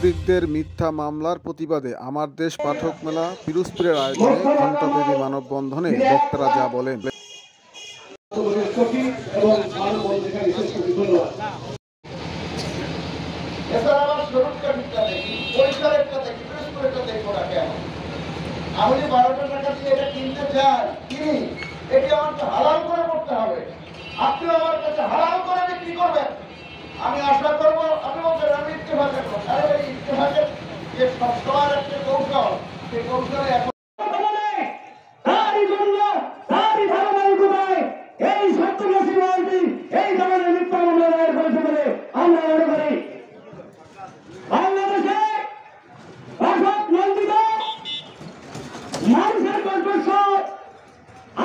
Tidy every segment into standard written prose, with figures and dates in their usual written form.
সাংবাদিকদের মিথ্যা মামলার প্রতিবাদে আমার দেশ পাঠক মেলা পিরোজপুরের আয়োজনে ঘণ্টাব্যাপী মানববন্ধনে বক্তারা যা বলেন। আমি 12টা টাকা দিয়ে এটা কিনতে চাই, কিনি, এটি আমাকে হালাল করে করতে হবে। আপনি আমার কাছে হালাল করে বিক্রি করবেন, আমি আশা করবো আপনি বলবেন আমি ইত্তেফাকের করবো। আরে ভাই, ইত্তেফাকের যে সবসময় একটা কৌশল, সেই কৌশলে এখন এই সত্যবাসী বলছি এই ধরনের মিথ্যা মামলা দায়ের করেছে বলে আমরা মনে করি বাংলাদেশে অসৎ নন্দিত মানুষের কণ্ঠস্ব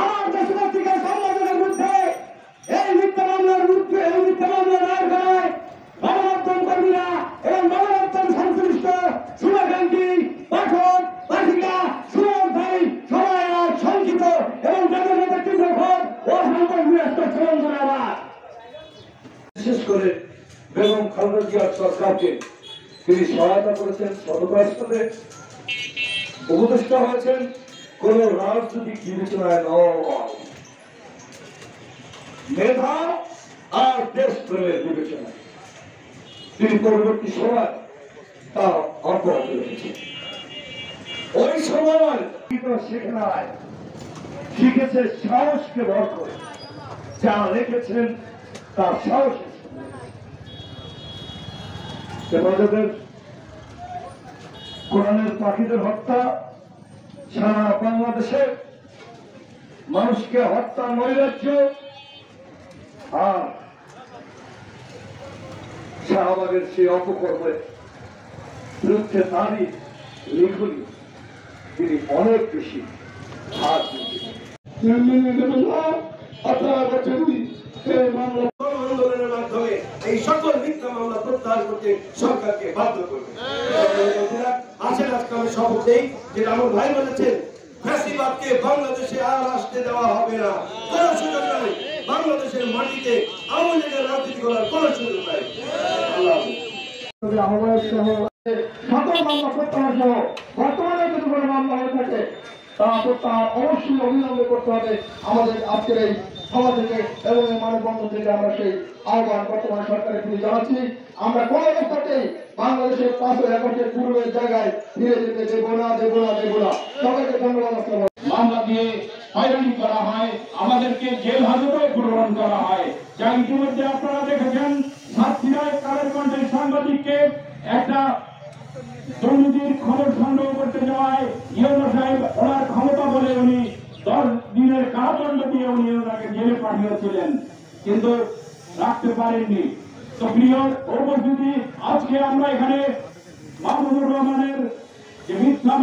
আমার দেশবাসীকে সম্বোধনের বিরুদ্ধে এই মিথ্যা মামলার বিরুদ্ধে এই মিথ্যা মামলা দায়ের করায় গণমাধ্যম কর্মীরা এবং গণমাধ্যম সংশ্লিষ্ট শুভাকাঙ্ক্ষী পাঠক পাঠিকা সুরক্ষায়ী সবাই আজ শঙ্কিত এবং যাদের মধ্যে তীব্র ক্ষোভ ও সন্তোষবিহস্ত শ্রম জানাবার। বিশেষ করে বেগম খালেদা জিয়ার সরকারকে তিনি সহায়তা করেছেন, সততার সাথে উপদেষ্টা হয়েছেন কোন রাজনৈতিক বিবেচনায় নয়, মেধা আর দেশ প্রেমের বিবেচনায় তিনি পরবর্তী সময় তা অব্যাহত রেখেছেন। ওই সময় শেখে নাই, শিখেছে সাহসকে ভর করে, যা রেখেছেন তার সাহস। হেফাজতের কোরআনের পাখিদের হত্যা, সারা বাংলাদেশে মানুষকে হত্যা নৈরাজ্য, আর শাহবাগের সেই অপকর্মের বিরুদ্ধে তারই লিখুনি তিনি অনেক বেশি হাত আন্দোলনের মাধ্যমে এই সকল মিথ্যা মামলা প্রত্যাহার করতে সরকারকে বাধ্য করবে। আসেন আজকে আমি শপথ নেই, যেটা আমার ভাই বলেছেন, ফ্যাসিবাদকে বাংলাদেশে আর আসতে দেওয়া হবে না, কোনো সুযোগ নাই। বাংলাদেশের মাটিতে আওয়ামী লীগের রাজনীতি করার কোনো সুযোগ নাই। সকল মামলা প্রত্যাহার সহ বর্তমানে যদি কোনো মামলা হয়ে থাকে তা প্রত্যাহার অবশ্যই অবিলম্বে করতে হবে। আমাদের আজকের এই সভা থেকে এবং এই মানববন্ধন থেকে আমরা সেই আহ্বান বর্তমান সরকারের প্রতি জানাচ্ছি। আমরা কোন অবস্থাতেই বাংলাদেশের 5 একরের পূর্বের জায়গায় ফিরে যেতে দেবো না। সবাইকে ধন্যবাদ। মামলা দিয়ে হয়রানি করা হয়, আমাদেরকে জেল হাজতে গ্রহণ করা হয়, যা ইতিমধ্যে আপনারা দেখেছেন। সাতক্ষীরায় কালের কণ্ঠের সাংবাদিককে একটা দুর্নীতির খবর সংগ্রহ করতে যাওয়ায় ইউনূস সাহেব ওনার ক্ষমতা বলে উনি 10 দিনের কারাদণ্ড দিয়ে উনি ওনাকে জেলে পাঠিয়েছিলেন, কিন্তু রাখতে পারেননি। তো প্রিয় উপস্থিতি, আজকে আমরা এখানে মাহমুদুর রহমানের যে মিথ্যা